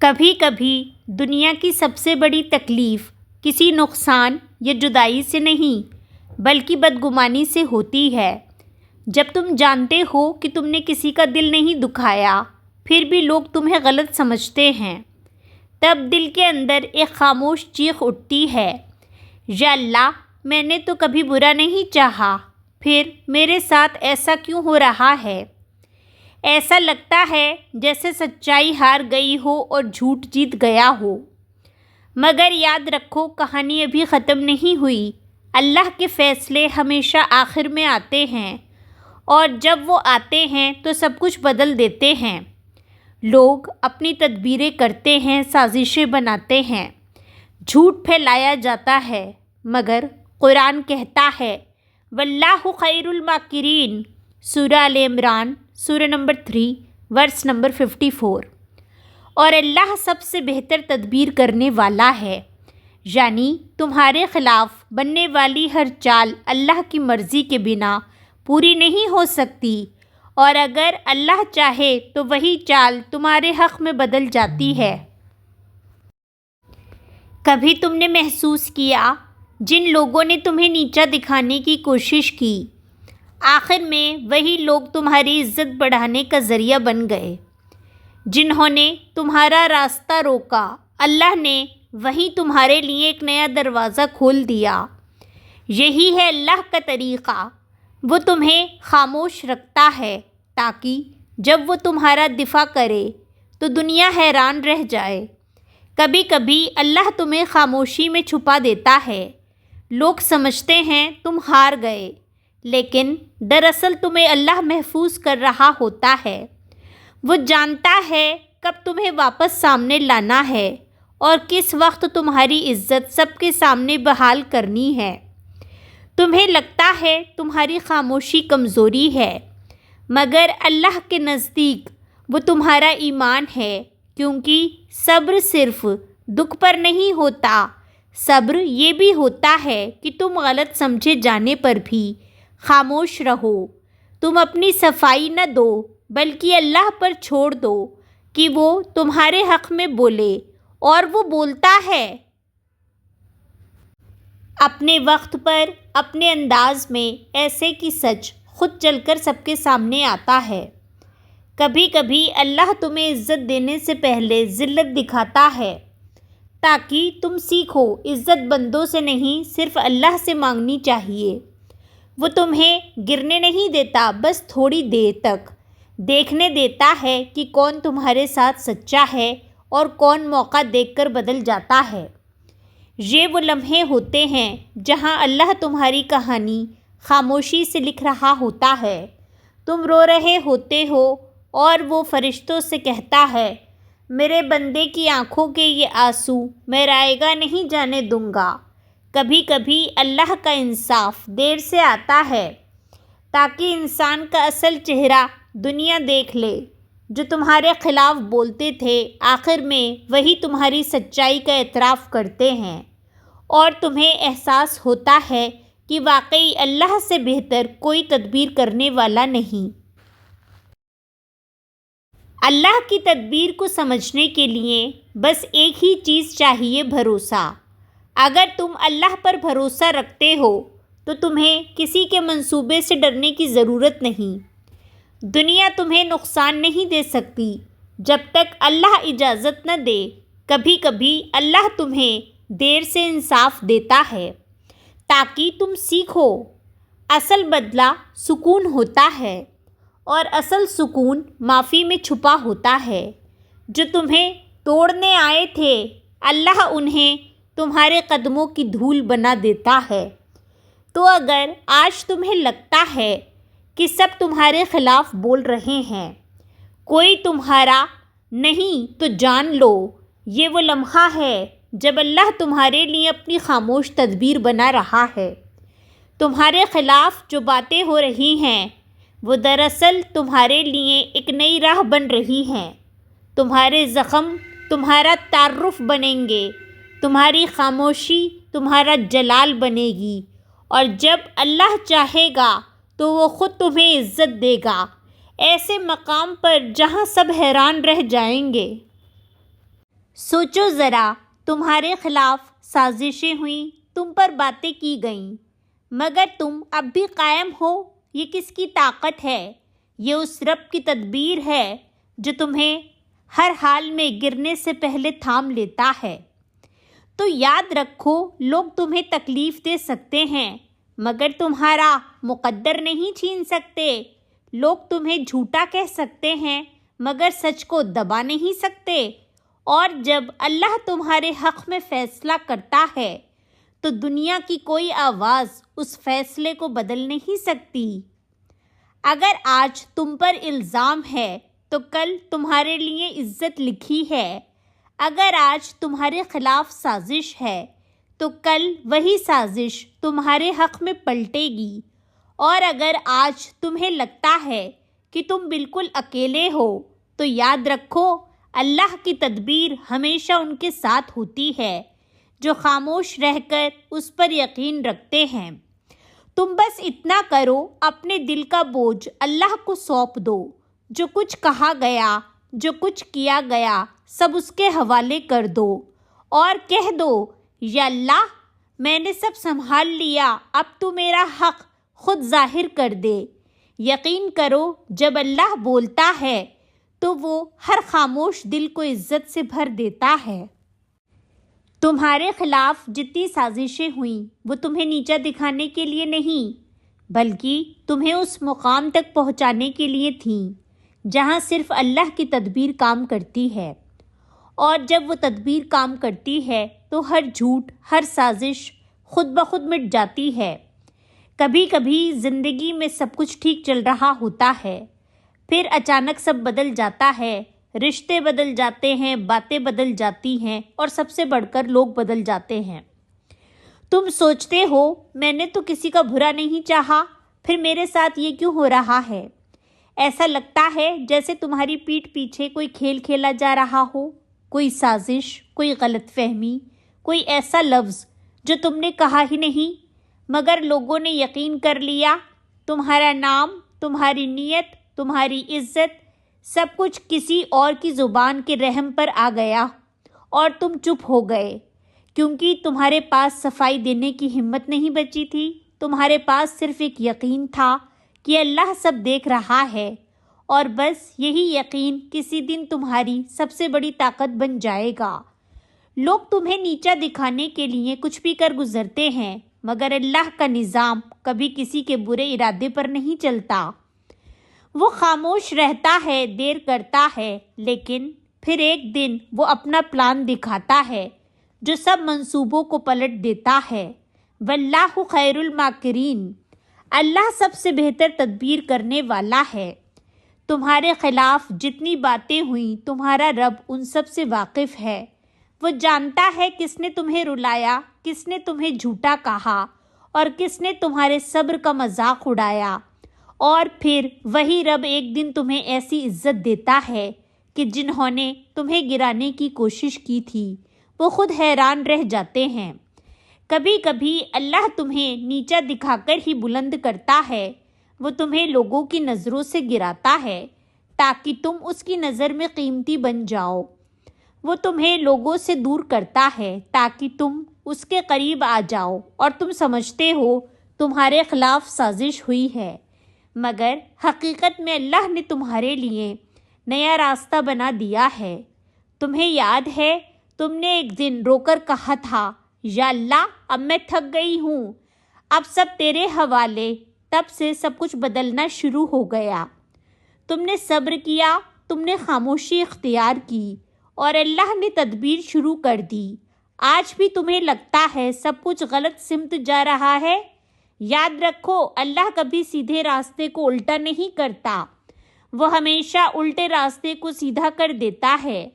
کبھی کبھی دنیا کی سب سے بڑی تکلیف کسی نقصان یا جدائی سے نہیں بلکہ بدگمانی سے ہوتی ہے۔ جب تم جانتے ہو کہ تم نے کسی کا دل نہیں دکھایا پھر بھی لوگ تمہیں غلط سمجھتے ہیں، تب دل کے اندر ایک خاموش چیخ اٹھتی ہے، یا اللہ میں نے تو کبھی برا نہیں چاہا، پھر میرے ساتھ ایسا کیوں ہو رہا ہے؟ ایسا لگتا ہے جیسے سچائی ہار گئی ہو اور جھوٹ جیت گیا ہو۔ مگر یاد رکھو کہانی ابھی ختم نہیں ہوئی۔ اللہ کے فیصلے ہمیشہ آخر میں آتے ہیں، اور جب وہ آتے ہیں تو سب کچھ بدل دیتے ہیں۔ لوگ اپنی تدبیریں کرتے ہیں، سازشیں بناتے ہیں، جھوٹ پھیلایا جاتا ہے، مگر قرآن کہتا ہے واللہ خیر الماکرین، سورہ آل عمران سورہ نمبر 3 ورس نمبر 54۔ اور اللہ سب سے بہتر تدبیر کرنے والا ہے، یعنی تمہارے خلاف بننے والی ہر چال اللہ کی مرضی کے بنا پوری نہیں ہو سکتی، اور اگر اللہ چاہے تو وہی چال تمہارے حق میں بدل جاتی ہے۔ کبھی تم نے محسوس کیا جن لوگوں نے تمہیں نیچا دکھانے کی کوشش کی، آخر میں وہی لوگ تمہاری عزت بڑھانے کا ذریعہ بن گئے؟ جنہوں نے تمہارا راستہ روکا، اللہ نے وہیں تمہارے لیے ایک نیا دروازہ کھول دیا۔ یہی ہے اللہ کا طریقہ، وہ تمہیں خاموش رکھتا ہے تاکہ جب وہ تمہارا دفاع کرے تو دنیا حیران رہ جائے۔ کبھی کبھی اللہ تمہیں خاموشی میں چھپا دیتا ہے، لوگ سمجھتے ہیں تم ہار گئے، لیکن دراصل تمہیں اللہ محفوظ کر رہا ہوتا ہے۔ وہ جانتا ہے کب تمہیں واپس سامنے لانا ہے اور کس وقت تمہاری عزت سب کے سامنے بحال کرنی ہے۔ تمہیں لگتا ہے تمہاری خاموشی کمزوری ہے، مگر اللہ کے نزدیک وہ تمہارا ایمان ہے، کیونکہ صبر صرف دکھ پر نہیں ہوتا، صبر یہ بھی ہوتا ہے کہ تم غلط سمجھے جانے پر بھی خاموش رہو۔ تم اپنی صفائی نہ دو بلکہ اللہ پر چھوڑ دو کہ وہ تمہارے حق میں بولے، اور وہ بولتا ہے اپنے وقت پر، اپنے انداز میں، ایسے کہ سچ خود چل کر سب کے سامنے آتا ہے۔ کبھی کبھی اللہ تمہیں عزت دینے سے پہلے ذلت دکھاتا ہے تاکہ تم سیکھو عزت بندوں سے نہیں صرف اللہ سے مانگنی چاہیے۔ وہ تمہیں گرنے نہیں دیتا، بس تھوڑی دیر تک دیکھنے دیتا ہے کہ کون تمہارے ساتھ سچا ہے اور کون موقع دیکھ کر بدل جاتا ہے۔ یہ وہ لمحے ہوتے ہیں جہاں اللہ تمہاری کہانی خاموشی سے لکھ رہا ہوتا ہے۔ تم رو رہے ہوتے ہو اور وہ فرشتوں سے کہتا ہے میرے بندے کی آنکھوں کے یہ آنسو میں رائیگاں نہیں جانے دوں گا۔ کبھی کبھی اللہ کا انصاف دیر سے آتا ہے تاکہ انسان کا اصل چہرہ دنیا دیکھ لے۔ جو تمہارے خلاف بولتے تھے آخر میں وہی تمہاری سچائی کا اعتراف کرتے ہیں، اور تمہیں احساس ہوتا ہے کہ واقعی اللہ سے بہتر کوئی تدبیر کرنے والا نہیں۔ اللہ کی تدبیر کو سمجھنے کے لیے بس ایک ہی چیز چاہیے، بھروسہ۔ اگر تم اللہ پر بھروسہ رکھتے ہو تو تمہیں کسی کے منصوبے سے ڈرنے کی ضرورت نہیں۔ دنیا تمہیں نقصان نہیں دے سکتی جب تک اللہ اجازت نہ دے۔ کبھی کبھی اللہ تمہیں دیر سے انصاف دیتا ہے تاکہ تم سیکھو۔ اصل بدلہ سکون ہوتا ہے، اور اصل سکون معافی میں چھپا ہوتا ہے۔ جو تمہیں توڑنے آئے تھے اللہ انہیں تمہارے قدموں کی دھول بنا دیتا ہے۔ تو اگر آج تمہیں لگتا ہے کہ سب تمہارے خلاف بول رہے ہیں، کوئی تمہارا نہیں، تو جان لو یہ وہ لمحہ ہے جب اللہ تمہارے لیے اپنی خاموش تدبیر بنا رہا ہے۔ تمہارے خلاف جو باتیں ہو رہی ہیں وہ دراصل تمہارے لیے ایک نئی راہ بن رہی ہیں۔ تمہارے زخم تمہارا تعارف بنیں گے، تمہاری خاموشی تمہارا جلال بنے گی، اور جب اللہ چاہے گا تو وہ خود تمہیں عزت دے گا، ایسے مقام پر جہاں سب حیران رہ جائیں گے۔ سوچو ذرا، تمہارے خلاف سازشیں ہوئیں، تم پر باتیں کی گئیں، مگر تم اب بھی قائم ہو۔ یہ کس کی طاقت ہے؟ یہ اس رب کی تدبیر ہے جو تمہیں ہر حال میں گرنے سے پہلے تھام لیتا ہے۔ تو یاد رکھو، لوگ تمہیں تکلیف دے سکتے ہیں مگر تمہارا مقدر نہیں چھین سکتے۔ لوگ تمہیں جھوٹا کہہ سکتے ہیں مگر سچ کو دبا نہیں سکتے۔ اور جب اللہ تمہارے حق میں فیصلہ کرتا ہے تو دنیا کی کوئی آواز اس فیصلے کو بدل نہیں سکتی۔ اگر آج تم پر الزام ہے تو کل تمہارے لیے عزت لکھی ہے۔ اگر آج تمہارے خلاف سازش ہے تو کل وہی سازش تمہارے حق میں پلٹے گی۔ اور اگر آج تمہیں لگتا ہے کہ تم بالکل اکیلے ہو تو یاد رکھو، اللہ کی تدبیر ہمیشہ ان کے ساتھ ہوتی ہے جو خاموش رہ کر اس پر یقین رکھتے ہیں۔ تم بس اتنا کرو، اپنے دل کا بوجھ اللہ کو سونپ دو۔ جو کچھ کہا گیا، جو کچھ کیا گیا، سب اس کے حوالے کر دو اور کہہ دو، یا اللہ، میں نے سب سنبھال لیا، اب تو میرا حق خود ظاہر کر دے۔ یقین کرو، جب اللہ بولتا ہے تو وہ ہر خاموش دل کو عزت سے بھر دیتا ہے۔ تمہارے خلاف جتنی سازشیں ہوئیں وہ تمہیں نیچا دکھانے کے لیے نہیں بلکہ تمہیں اس مقام تک پہنچانے کے لیے تھیں جہاں صرف اللہ کی تدبیر کام کرتی ہے۔ اور جب وہ تدبیر کام کرتی ہے تو ہر جھوٹ، ہر سازش خود بخود مٹ جاتی ہے۔ کبھی کبھی زندگی میں سب کچھ ٹھیک چل رہا ہوتا ہے، پھر اچانک سب بدل جاتا ہے، رشتے بدل جاتے ہیں، باتیں بدل جاتی ہیں اور سب سے بڑھ کر لوگ بدل جاتے ہیں۔ تم سوچتے ہو، میں نے تو کسی کا برا نہیں چاہا، پھر میرے ساتھ یہ کیوں ہو رہا ہے؟ ایسا لگتا ہے جیسے تمہاری پیٹھ پیچھے کوئی کھیل کھیلا جا رہا ہو، کوئی سازش، کوئی غلط فہمی، کوئی ایسا لفظ جو تم نے کہا ہی نہیں مگر لوگوں نے یقین کر لیا۔ تمہارا نام، تمہاری نیت، تمہاری عزت، سب کچھ کسی اور کی زبان کے رحم پر آ گیا اور تم چپ ہو گئے، کیونکہ تمہارے پاس صفائی دینے کی ہمت نہیں بچی تھی۔ تمہارے پاس صرف ایک یقین تھا کہ اللہ سب دیکھ رہا ہے، اور بس یہی یقین کسی دن تمہاری سب سے بڑی طاقت بن جائے گا۔ لوگ تمہیں نیچا دکھانے کے لیے کچھ بھی کر گزرتے ہیں مگر اللہ کا نظام کبھی کسی کے برے ارادے پر نہیں چلتا۔ وہ خاموش رہتا ہے، دیر کرتا ہے، لیکن پھر ایک دن وہ اپنا پلان دکھاتا ہے جو سب منصوبوں کو پلٹ دیتا ہے۔ واللہ خیر الماکرین، اللہ سب سے بہتر تدبیر کرنے والا ہے۔ تمہارے خلاف جتنی باتیں ہوئیں، تمہارا رب ان سب سے واقف ہے۔ وہ جانتا ہے کس نے تمہیں رلایا، کس نے تمہیں جھوٹا کہا اور کس نے تمہارے صبر کا مذاق اڑایا۔ اور پھر وہی رب ایک دن تمہیں ایسی عزت دیتا ہے کہ جنہوں نے تمہیں گرانے کی کوشش کی تھی وہ خود حیران رہ جاتے ہیں۔ کبھی کبھی اللہ تمہیں نیچا دکھا کر ہی بلند کرتا ہے۔ وہ تمہیں لوگوں کی نظروں سے گراتا ہے تاکہ تم اس کی نظر میں قیمتی بن جاؤ۔ وہ تمہیں لوگوں سے دور کرتا ہے تاکہ تم اس کے قریب آ جاؤ اور تم سمجھتے ہو تمہارے خلاف سازش ہوئی ہے، مگر حقیقت میں اللہ نے تمہارے لیے نیا راستہ بنا دیا ہے۔ تمہیں یاد ہے تم نے ایک دن رو کر کہا تھا، یا اللہ، اب میں تھک گئی ہوں، اب سب تیرے حوالے۔ تب سے سب کچھ بدلنا شروع ہو گیا۔ تم نے صبر کیا، تم نے خاموشی اختیار کی اور اللہ نے تدبیر شروع کر دی۔ آج بھی تمہیں لگتا ہے سب کچھ غلط سمت جا رہا ہے؟ یاد رکھو، اللہ کبھی سیدھے راستے کو الٹا نہیں کرتا، وہ ہمیشہ الٹے راستے کو سیدھا کر دیتا ہے۔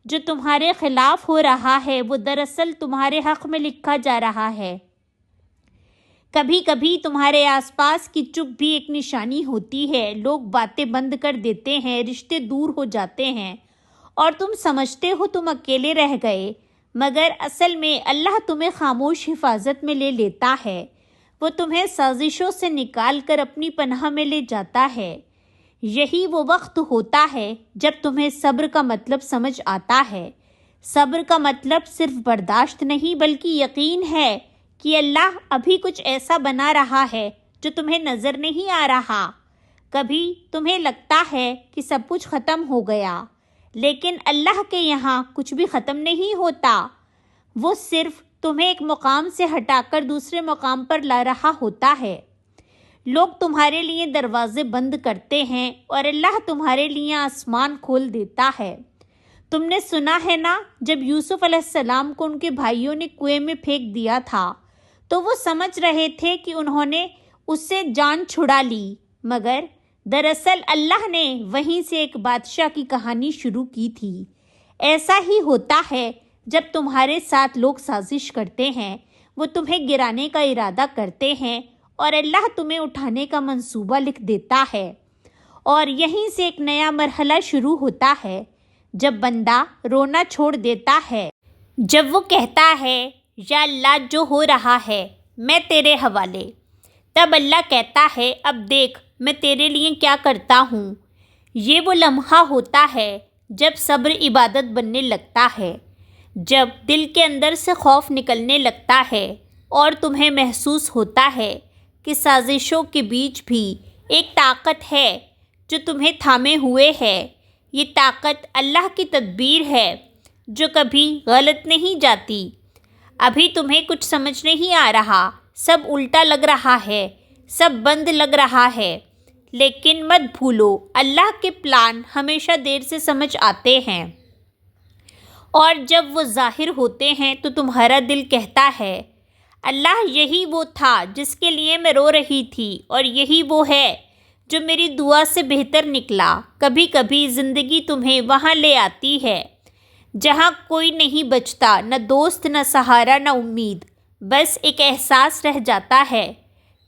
جو تمہارے خلاف ہو رہا ہے وہ دراصل تمہارے حق میں لکھا جا رہا ہے۔ کبھی کبھی تمہارے آس پاس کی چپ بھی ایک نشانی ہوتی ہے۔ لوگ باتیں بند کر دیتے ہیں، رشتے دور ہو جاتے ہیں اور تم سمجھتے ہو تم اکیلے رہ گئے، مگر اصل میں اللہ تمہیں خاموش حفاظت میں لے لیتا ہے۔ وہ تمہیں سازشوں سے نکال کر اپنی پناہ میں لے جاتا ہے۔ یہی وہ وقت ہوتا ہے جب تمہیں صبر کا مطلب سمجھ آتا ہے۔ صبر کا مطلب صرف برداشت نہیں بلکہ یقین ہے کہ اللہ ابھی کچھ ایسا بنا رہا ہے جو تمہیں نظر نہیں آ رہا۔ کبھی تمہیں لگتا ہے کہ سب کچھ ختم ہو گیا، لیکن اللہ کے یہاں کچھ بھی ختم نہیں ہوتا۔ وہ صرف تمہیں ایک مقام سے ہٹا کر دوسرے مقام پر لا رہا ہوتا ہے۔ لوگ تمہارے لیے دروازے بند کرتے ہیں اور اللہ تمہارے لیے آسمان کھول دیتا ہے۔ تم نے سنا ہے نا، جب یوسف علیہ السلام کو ان کے بھائیوں نے کنویں میں پھینک دیا تھا تو وہ سمجھ رہے تھے کہ انہوں نے اس سے جان چھڑا لی، مگر دراصل اللہ نے وہیں سے ایک بادشاہ کی کہانی شروع کی تھی۔ ایسا ہی ہوتا ہے جب تمہارے ساتھ لوگ سازش کرتے ہیں، وہ تمہیں گرانے کا ارادہ کرتے ہیں اور اللہ تمہیں اٹھانے کا منصوبہ لکھ دیتا ہے، اور یہیں سے ایک نیا مرحلہ شروع ہوتا ہے جب بندہ رونا چھوڑ دیتا ہے، جب وہ کہتا ہے یا اللہ جو ہو رہا ہے میں تیرے حوالے، تب اللہ کہتا ہے اب دیکھ میں تیرے لیے کیا کرتا ہوں۔ یہ وہ لمحہ ہوتا ہے جب صبر عبادت بننے لگتا ہے، جب دل کے اندر سے خوف نکلنے لگتا ہے اور تمہیں محسوس ہوتا ہے کہ سازشوں کے بیچ بھی ایک طاقت ہے جو تمہیں تھامے ہوئے ہے۔ یہ طاقت اللہ کی تدبیر ہے جو کبھی غلط نہیں جاتی۔ ابھی تمہیں کچھ سمجھ نہیں آ رہا، سب الٹا لگ رہا ہے، سب بند لگ رہا ہے، لیکن مت بھولو اللہ کے پلان ہمیشہ دیر سے سمجھ آتے ہیں، اور جب وہ ظاہر ہوتے ہیں تو تمہارا دل کہتا ہے اللہ یہی وہ تھا جس کے لیے میں رو رہی تھی، اور یہی وہ ہے جو میری دعا سے بہتر نکلا۔ کبھی کبھی زندگی تمہیں وہاں لے آتی ہے جہاں کوئی نہیں بچتا، نہ دوست، نہ سہارا، نہ امید، بس ایک احساس رہ جاتا ہے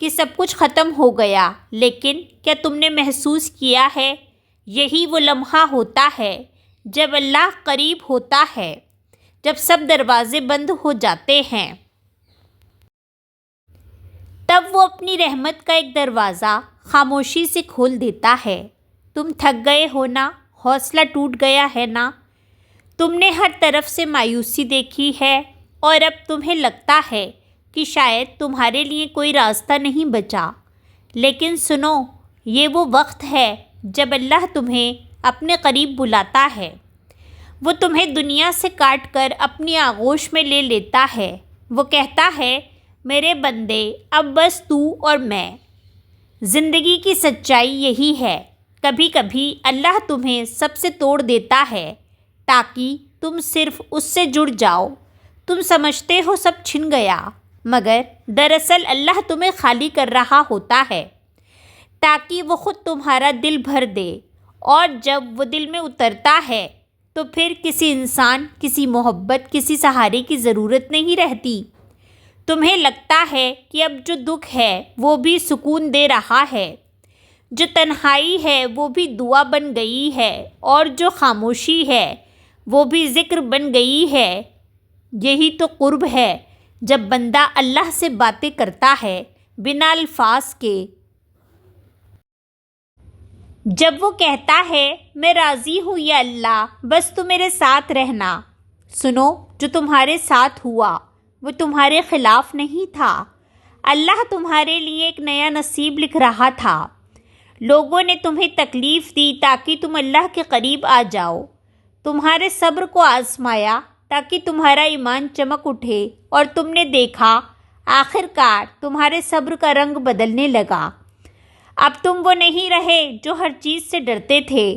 کہ سب کچھ ختم ہو گیا۔ لیکن کیا تم نے محسوس کیا ہے یہی وہ لمحہ ہوتا ہے جب اللہ قریب ہوتا ہے، جب سب دروازے بند ہو جاتے ہیں، تب وہ اپنی رحمت کا ایک دروازہ خاموشی سے کھول دیتا ہے۔ تم تھک گئے ہو نا، حوصلہ ٹوٹ گیا ہے نا، تم نے ہر طرف سے مایوسی دیکھی ہے اور اب تمہیں لگتا ہے کہ شاید تمہارے لیے کوئی راستہ نہیں بچا، لیکن سنو، یہ وہ وقت ہے جب اللہ تمہیں اپنے قریب بلاتا ہے۔ وہ تمہیں دنیا سے کاٹ کر اپنی آغوش میں لے لیتا ہے۔ وہ کہتا ہے میرے بندے اب بس تو اور میں۔ زندگی کی سچائی یہی ہے، کبھی کبھی اللہ تمہیں سب سے توڑ دیتا ہے تاکہ تم صرف اس سے جڑ جاؤ۔ تم سمجھتے ہو سب چھن گیا، مگر دراصل اللہ تمہیں خالی کر رہا ہوتا ہے تاکہ وہ خود تمہارا دل بھر دے، اور جب وہ دل میں اترتا ہے تو پھر کسی انسان، کسی محبت، کسی سہارے کی ضرورت نہیں رہتی۔ تمہیں لگتا ہے کہ اب جو دکھ ہے وہ بھی سکون دے رہا ہے، جو تنہائی ہے وہ بھی دعا بن گئی ہے، اور جو خاموشی ہے وہ بھی ذکر بن گئی ہے۔ یہی تو قرب ہے جب بندہ اللہ سے باتیں کرتا ہے بنا الفاظ کے، جب وہ کہتا ہے میں راضی ہوں یا اللہ، بس تو میرے ساتھ رہنا۔ سنو، جو تمہارے ساتھ ہوا وہ تمہارے خلاف نہیں تھا، اللہ تمہارے لیے ایک نیا نصیب لکھ رہا تھا۔ لوگوں نے تمہیں تکلیف دی تاکہ تم اللہ کے قریب آ جاؤ، تمہارے صبر کو آزمایا تاکہ تمہارا ایمان چمک اٹھے، اور تم نے دیکھا آخر کار تمہارے صبر کا رنگ بدلنے لگا۔ اب تم وہ نہیں رہے جو ہر چیز سے ڈرتے تھے،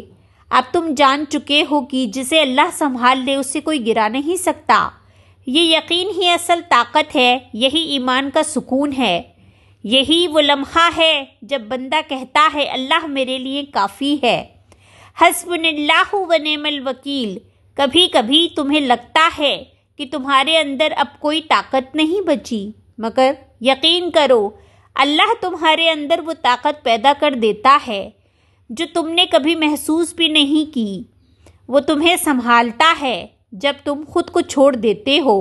اب تم جان چکے ہو کہ جسے اللہ سنبھال لے اسے کوئی گرا نہیں سکتا۔ یہ یقین ہی اصل طاقت ہے، یہی ایمان کا سکون ہے، یہی وہ لمحہ ہے جب بندہ کہتا ہے اللہ میرے لیے کافی ہے، حسبنا اللہ و نعم الوکیل۔ کبھی کبھی تمہیں لگتا ہے کہ تمہارے اندر اب کوئی طاقت نہیں بچی، مگر یقین کرو اللہ تمہارے اندر وہ طاقت پیدا کر دیتا ہے جو تم نے کبھی محسوس بھی نہیں کی۔ وہ تمہیں سنبھالتا ہے جب تم خود کو چھوڑ دیتے ہو،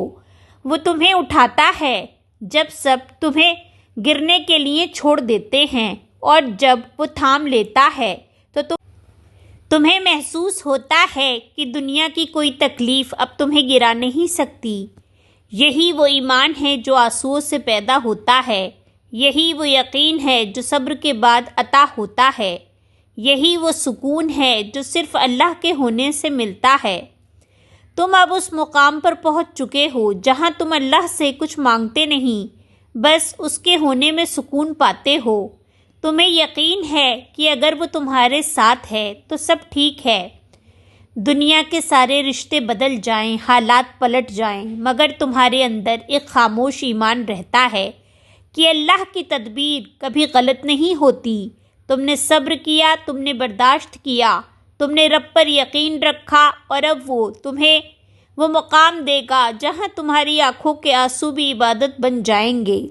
وہ تمہیں اٹھاتا ہے جب سب تمہیں گرنے کے لیے چھوڑ دیتے ہیں، اور جب وہ تھام لیتا ہے تو تمہیں محسوس ہوتا ہے کہ دنیا کی کوئی تکلیف اب تمہیں گرا نہیں سکتی۔ یہی وہ ایمان ہے جو آنسوؤں سے پیدا ہوتا ہے، یہی وہ یقین ہے جو صبر کے بعد عطا ہوتا ہے، یہی وہ سکون ہے جو صرف اللہ کے ہونے سے ملتا ہے۔ تم اب اس مقام پر پہنچ چکے ہو جہاں تم اللہ سے کچھ مانگتے نہیں، بس اس کے ہونے میں سکون پاتے ہو۔ تمہیں یقین ہے کہ اگر وہ تمہارے ساتھ ہے تو سب ٹھیک ہے۔ دنیا کے سارے رشتے بدل جائیں، حالات پلٹ جائیں، مگر تمہارے اندر ایک خاموش ایمان رہتا ہے کہ اللہ کی تدبیر کبھی غلط نہیں ہوتی۔ تم نے صبر کیا، تم نے برداشت کیا، تم نے رب پر یقین رکھا، اور اب وہ تمہیں وہ مقام دے گا جہاں تمہاری آنکھوں کے آنسو بھی عبادت بن جائیں گے۔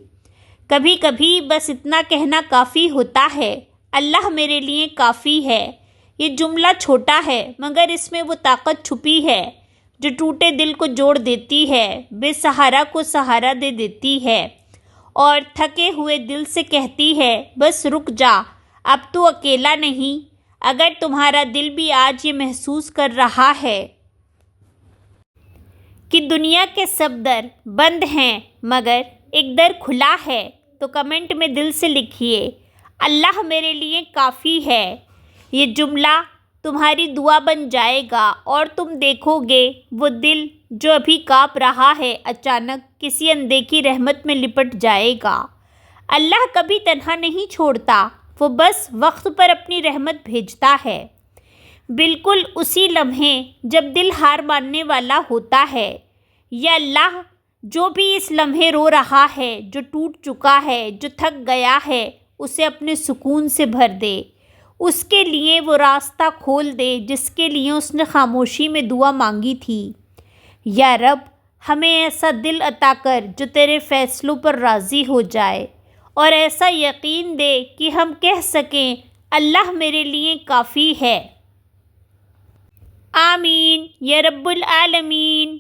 کبھی کبھی بس اتنا کہنا کافی ہوتا ہے، اللہ میرے لیے کافی ہے۔ یہ جملہ چھوٹا ہے مگر اس میں وہ طاقت چھپی ہے جو ٹوٹے دل کو جوڑ دیتی ہے، بے سہارا کو سہارا دے دیتی ہے، اور تھکے ہوئے دل سے کہتی ہے بس رک جا، اب تو اکیلا نہیں۔ اگر تمہارا دل بھی آج یہ محسوس کر رہا ہے کہ دنیا کے سب در بند ہیں مگر ایک در کھلا ہے، تو کمنٹ میں دل سے لکھیے اللہ میرے لیے کافی ہے۔ یہ جملہ تمہاری دعا بن جائے گا اور تم دیکھو گے وہ دل جو ابھی کانپ رہا ہے اچانک کسی اندیکھی رحمت میں لپٹ جائے گا۔ اللہ کبھی تنہا نہیں چھوڑتا، وہ بس وقت پر اپنی رحمت بھیجتا ہے، بالکل اسی لمحے جب دل ہار ماننے والا ہوتا ہے۔ یا اللہ جو بھی اس لمحے رو رہا ہے، جو ٹوٹ چکا ہے، جو تھک گیا ہے، اسے اپنے سکون سے بھر دے، اس کے لیے وہ راستہ کھول دے جس کے لیے اس نے خاموشی میں دعا مانگی تھی۔ یا رب ہمیں ایسا دل عطا کر جو تیرے فیصلوں پر راضی ہو جائے، اور ایسا یقین دے کہ ہم کہہ سکیں اللہ میرے لیے کافی ہے۔ آمین یا رب العالمین۔